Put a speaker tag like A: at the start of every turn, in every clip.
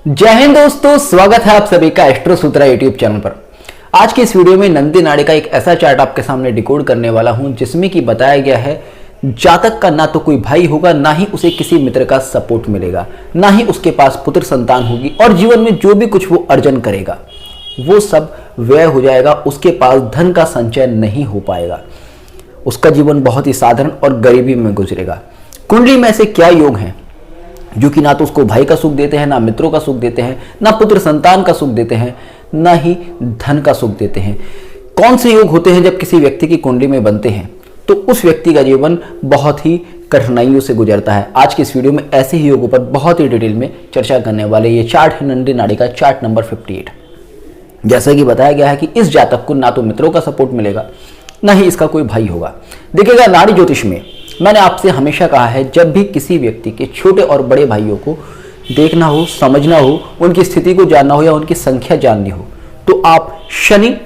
A: जय हिंद दोस्तों, स्वागत है आप सभी का एस्ट्रो सूत्रा यूट्यूब चैनल पर। आज की इस वीडियो में नंदी नाड़ी का एक ऐसा चार्ट आपके सामने डिकोड करने वाला हूं जिसमें कि बताया गया है जातक का ना तो कोई भाई होगा, ना ही उसे किसी मित्र का सपोर्ट मिलेगा, ना ही उसके पास पुत्र संतान होगी और जीवन में जो भी कुछ वो अर्जन करेगा वो सब व्यय हो जाएगा। उसके पास धन का संचय नहीं हो पाएगा। उसका जीवन बहुत ही साधारण और गरीबी में गुजरेगा। कुंडली में ऐसे क्या योग हैं जो कि ना तो उसको भाई का सुख देते हैं, ना मित्रों का सुख देते हैं, ना पुत्र संतान का सुख देते हैं, ना ही धन का सुख देते हैं? कौन से योग होते हैं जब किसी व्यक्ति की कुंडली में बनते हैं तो उस व्यक्ति का जीवन बहुत ही कठिनाइयों से गुजरता है? आज की इस वीडियो में ऐसे ही योगों पर बहुत ही डिटेल में चर्चा करने वाले। ये चार्ट है नंदी नाड़ी का, चार्ट नंबर 58। जैसा कि बताया गया है कि इस जातक को ना तो मित्रों का सपोर्ट मिलेगा, ना ही इसका कोई भाई होगा। देखिएगा, नाड़ी ज्योतिष में मैंने आपसे हमेशा कहा है, जब भी किसी व्यक्ति के छोटे और बड़े भाइयों को देखना हो, समझना हो, उनकी स्थिति को जानना हो या उनकी संख्या जाननी हो तो आप शनि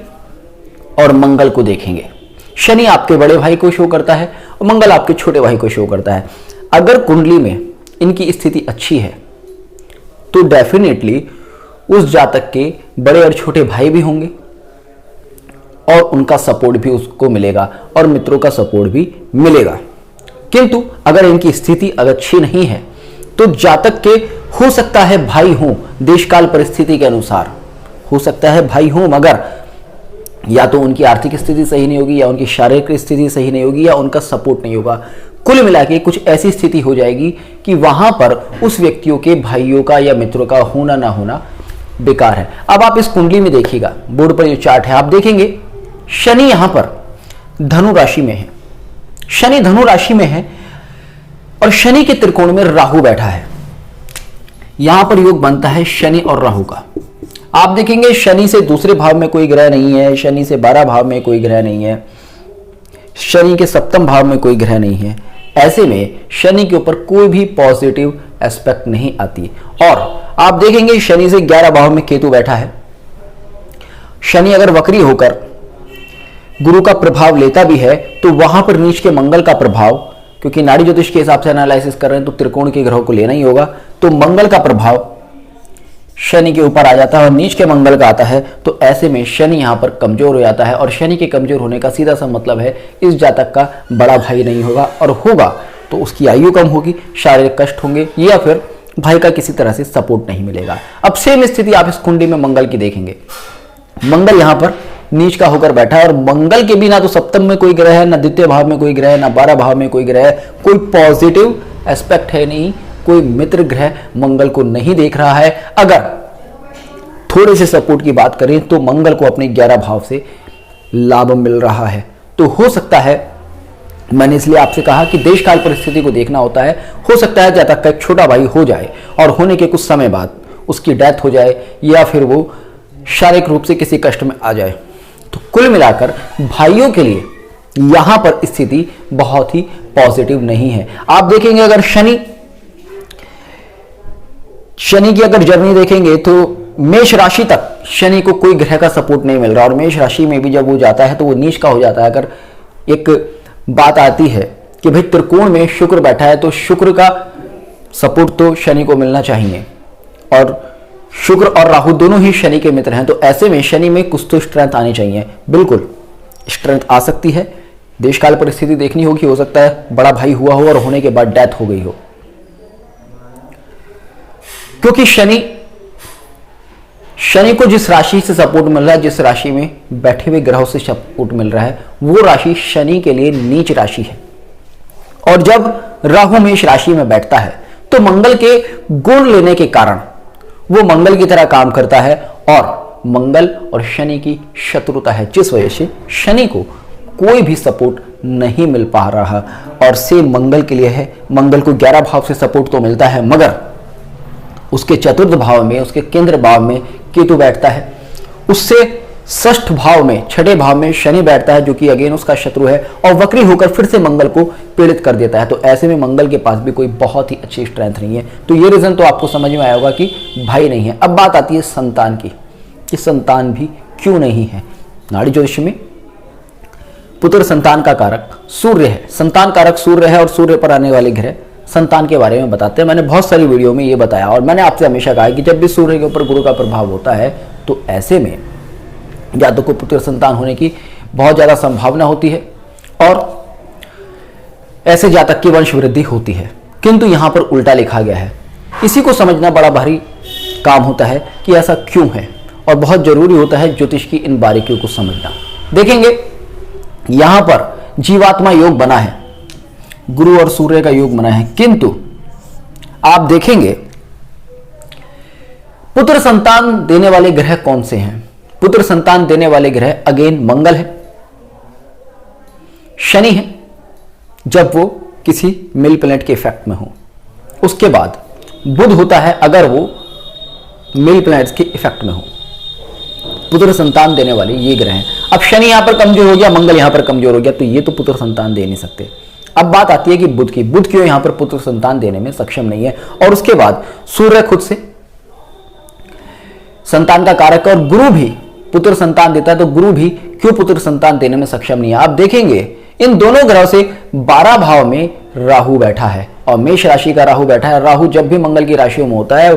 A: और मंगल को देखेंगे। शनि आपके बड़े भाई को शो करता है और मंगल आपके छोटे भाई को शो करता है। अगर कुंडली में इनकी स्थिति अच्छी है तो डेफिनेटली उस जातक के बड़े और छोटे भाई भी होंगे और उनका सपोर्ट भी उसको मिलेगा और मित्रों का सपोर्ट भी मिलेगा। किंतु अगर इनकी स्थिति अच्छी नहीं है तो जातक के हो सकता है भाई हो, देशकाल परिस्थिति के अनुसार हो सकता है भाई हो, मगर या तो उनकी आर्थिक स्थिति सही नहीं होगी, या उनकी शारीरिक स्थिति सही नहीं होगी, या उनका सपोर्ट नहीं होगा। कुल मिला के कुछ ऐसी स्थिति हो जाएगी कि वहां पर उस व्यक्तियों के भाइयों का या मित्रों का होना ना होना बेकार है। अब आप इस कुंडली में देखिएगा, बोर्ड पर जो चार्ट है आप देखेंगे, शनि यहां पर धनु राशि में है। शनि धनु राशि में है और शनि के त्रिकोण में राहु बैठा है। यहां पर योग बनता है शनि और राहु का। आप देखेंगे शनि से दूसरे भाव में कोई ग्रह नहीं है, शनि से 12 भाव में कोई ग्रह नहीं है, शनि के सप्तम भाव में कोई ग्रह नहीं है। ऐसे में शनि के ऊपर कोई भी पॉजिटिव एस्पेक्ट नहीं आती। और आप देखेंगे शनि से 11 भाव में केतु बैठा है। शनि अगर वक्री होकर गुरु का प्रभाव लेता भी है तो वहां पर नीच के मंगल का प्रभाव, क्योंकि नाड़ी ज्योतिष के हिसाब से एनालिसिस कर रहे हैं तो त्रिकोण के ग्रहों को लेना ही होगा, तो मंगल का प्रभाव शनि के ऊपर आ जाता है और नीच के मंगल का आता है। तो ऐसे में शनि यहां पर कमजोर हो जाता है और शनि के कमजोर होने का सीधा सा मतलब है इस जातक का बड़ा भाई नहीं होगा, और होगा तो उसकी आयु कम होगी, शारीरिक कष्ट होंगे, या फिर भाई का किसी तरह से सपोर्ट नहीं मिलेगा। अब सेम स्थिति आप इस कुंडली में मंगल की देखेंगे। मंगल यहां पर नीच का होकर बैठा है और मंगल के भी ना तो सप्तम में कोई ग्रह है, ना द्वितीय भाव में कोई ग्रह है, ना 12 भाव में कोई ग्रह है, कोई पॉजिटिव एस्पेक्ट है नहीं, कोई मित्र ग्रह मंगल को नहीं देख रहा है। अगर थोड़े से सपोर्ट की बात करें तो मंगल को अपने 11 भाव से लाभ मिल रहा है। तो हो सकता है, मैंने इसलिए आपसे कहा कि देशकाल परिस्थिति को देखना होता है, हो सकता है जातक का एक छोटा भाई हो जाए और होने के कुछ समय बाद उसकी डेथ हो जाए या फिर वो शारीरिक रूप से किसी कष्ट में आ जाए। तो कुल मिलाकर भाइयों के लिए यहां पर स्थिति बहुत ही पॉजिटिव नहीं है। आप देखेंगे अगर शनि की अगर जर्नी देखेंगे तो मेष राशि तक शनि को कोई ग्रह का सपोर्ट नहीं मिल रहा, और मेष राशि में भी जब वो जाता है तो वो नीच का हो जाता है। अगर एक बात आती है कि भाई त्रिकोण में शुक्र बैठा है तो शुक्र का सपोर्ट तो शनि को मिलना चाहिए, और शुक्र और राहु दोनों ही शनि के मित्र हैं। तो ऐसे में शनि में कुछ तो स्ट्रेंथ आनी चाहिए। बिल्कुल स्ट्रेंथ आ सकती है, देशकाल परिस्थिति देखनी होगी, हो सकता है बड़ा भाई हुआ हो और होने के बाद डेथ हो गई हो, क्योंकि शनि को जिस राशि से सपोर्ट मिल रहा है, जिस राशि में बैठे हुए ग्रहों से सपोर्ट मिल रहा है, वो राशि शनि के लिए नीच राशि है। और जब राहु मेष राशि में बैठता है तो मंगल के गुण लेने के कारण वो मंगल की तरह काम करता है, और मंगल और शनि की शत्रुता है, जिस वजह से शनि को कोई भी सपोर्ट नहीं मिल पा रहा। और सेम मंगल के लिए है, मंगल को 11 भाव से सपोर्ट तो मिलता है, मगर उसके चतुर्थ भाव में, उसके केंद्र भाव में केतु बैठता है, उससे षष्ठ भाव में, छठे भाव में शनि बैठता है जो कि अगेन उसका शत्रु है, और वक्री होकर फिर से मंगल को पीड़ित कर देता है। तो ऐसे में मंगल के पास भी कोई बहुत ही अच्छी स्ट्रेंथ नहीं है। तो ये रीजन तो आपको समझ में आया होगा कि भाई नहीं है। अब बात आती है संतान की, कि संतान भी क्यों नहीं है। नाड़ी ज्योतिष में पुत्र संतान का कारक सूर्य है, संतान कारक सूर्य है, और सूर्य पर आने वाले ग्रह संतान के बारे में बताते हैं। मैंने बहुत सारी वीडियो में ये बताया और मैंने आपसे हमेशा कहा है कि जब भी सूर्य के ऊपर गुरु का प्रभाव होता है तो ऐसे में जातक को पुत्र संतान होने की बहुत ज़्यादा संभावना होती है और ऐसे जातक की वंश वृद्धि होती है। किंतु यहाँ पर उल्टा लिखा गया है। इसी को समझना बड़ा भारी काम होता है कि ऐसा क्यों है और बहुत जरूरी होता है ज्योतिष की इन बारीकियों को समझना। देखेंगे यहां पर जीवात्मा योग बना है, गुरु और सूर्य का योग बना है, किंतु आप देखेंगे पुत्र संतान देने वाले ग्रह कौन से हैं। पुत्र संतान देने वाले ग्रह अगेन मंगल है, शनि है जब वो किसी मिल प्लैनेट के इफेक्ट में हो, उसके बाद बुध होता है अगर वो मिल प्लैनेट्स के इफेक्ट में हो। पुत्र संतान देने वाले ये ग्रह हैं। अब शनि यहां पर कमजोर हो गया, मंगल यहां पर कमजोर हो गया, तो ये तो पुत्र संतान दे नहीं सकते। अब बात आती है कि बुध की, बुध क्यों यहां पर पुत्र संतान देने में सक्षम नहीं है। और उसके बाद सूर्य खुद से संतान का कारक है और गुरु भी पुत्र संतान देता है, तो गुरु भी क्यों पुत्र संतान देने में सक्षम नहीं है। आप देखेंगे इन दोनों ग्रहों से 12 भाव में राहु बैठा है और मेष राशि का राहु बैठा है। राहु जब भी मंगल की राशियों में होता है,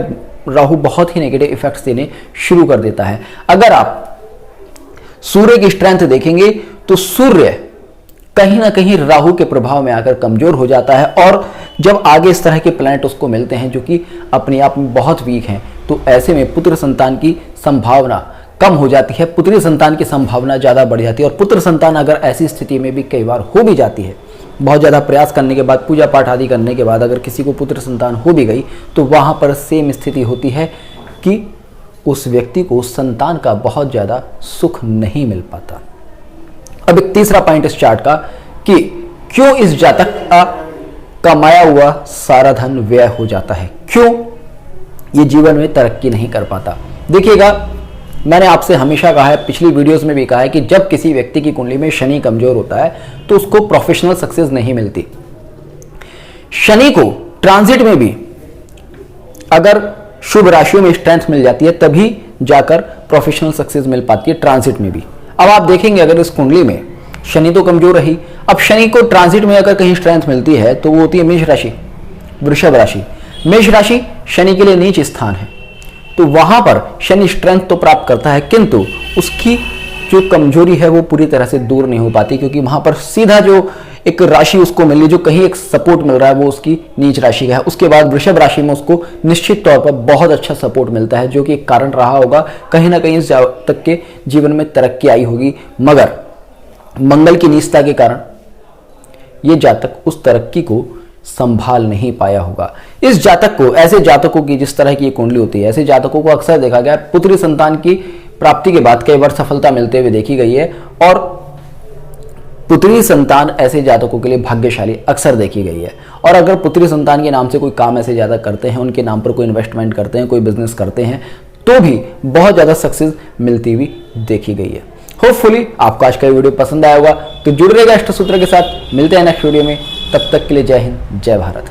A: राहु बहुत ही नेगेटिव इफेक्ट्स देने शुरू कर देता है। अगर आप सूर्य की स्ट्रेंथ देखेंगे तो सूर्य कहीं ना कहीं राहु के प्रभाव में आकर कमजोर हो जाता है और जब आगे इस तरह के प्लैनेट उसको मिलते हैं जो कि अपने आप में बहुत वीक हैं, तो ऐसे में पुत्र संतान की संभावना कम हो जाती है, पुत्री संतान की संभावना ज्यादा बढ़ जाती है। और पुत्र संतान अगर ऐसी स्थिति में भी कई बार हो भी जाती है, बहुत ज़्यादा प्रयास करने के बाद, पूजा पाठ आदि करने के बाद अगर किसी को पुत्र संतान हो भी गई, तो वहाँ पर सेम स्थिति होती है कि उस व्यक्ति को संतान का बहुत ज़्यादा सुख नहीं मिल पाता। अब एक तीसरा पॉइंट इस चार्ट का कि क्यों इस जातक का कमाया हुआ सारा धन व्यय हो जाता है, क्यों ये जीवन में तरक्की नहीं कर पाता। देखिएगा, मैंने आपसे हमेशा कहा है, पिछली वीडियोस में भी कहा है कि जब किसी व्यक्ति की कुंडली में शनि कमजोर होता है तो उसको प्रोफेशनल सक्सेस नहीं मिलती। शनि को ट्रांजिट में भी अगर शुभ राशियों में स्ट्रेंथ मिल जाती है तभी जाकर प्रोफेशनल सक्सेस मिल पाती है, ट्रांजिट में भी। अब आप देखेंगे अगर इस कुंडली में शनि तो कमजोर रही, अब शनि को ट्रांजिट में अगर कहीं स्ट्रेंथ मिलती है तो वो होती है मेष राशि, वृषभ राशि। मेष राशि शनि के लिए नीच स्थान है, तो वहां पर शनि स्ट्रेंथ तो प्राप्त करता है, किंतु उसकी जो कमजोरी है वो पूरी तरह से दूर नहीं हो पाती, क्योंकि वहां पर सीधा जो एक राशि उसको मिल रही, जो कहीं एक सपोर्ट मिल रहा है, वो उसकी नीच राशि का है। उसके बाद वृषभ राशि में उसको निश्चित तौर पर बहुत अच्छा सपोर्ट मिलता है, जो कि एक कारण रहा होगा, कहीं ना कहीं इस जातक के जीवन में तरक्की आई होगी। मगर मंगल की नीचता के कारण ये जातक उस तरक्की को संभाल नहीं पाया होगा। इस जातक को, ऐसे जातकों की जिस तरह की कुंडली होती है, ऐसे जातकों को अक्सर देखा गया पुत्री संतान की प्राप्ति के बाद कई बार सफलता मिलते हुए देखी गई है और पुत्री संतान ऐसे जातकों के लिए भाग्यशाली अक्सर देखी गई है। और अगर पुत्री संतान के नाम से कोई काम ऐसे ज्यादा करते हैं, उनके नाम पर कोई इन्वेस्टमेंट करते हैं, कोई बिजनेस करते हैं, तो भी बहुत ज्यादा सक्सेस मिलती हुई देखी गई है। होपफुली आपको आज का वीडियो पसंद आया होगा, तो जुड़ रहेगा अष्ट सूत्र के साथ। मिलते हैं नेक्स्ट वीडियो में, तब तक के लिए जय हिंद, जय भारत।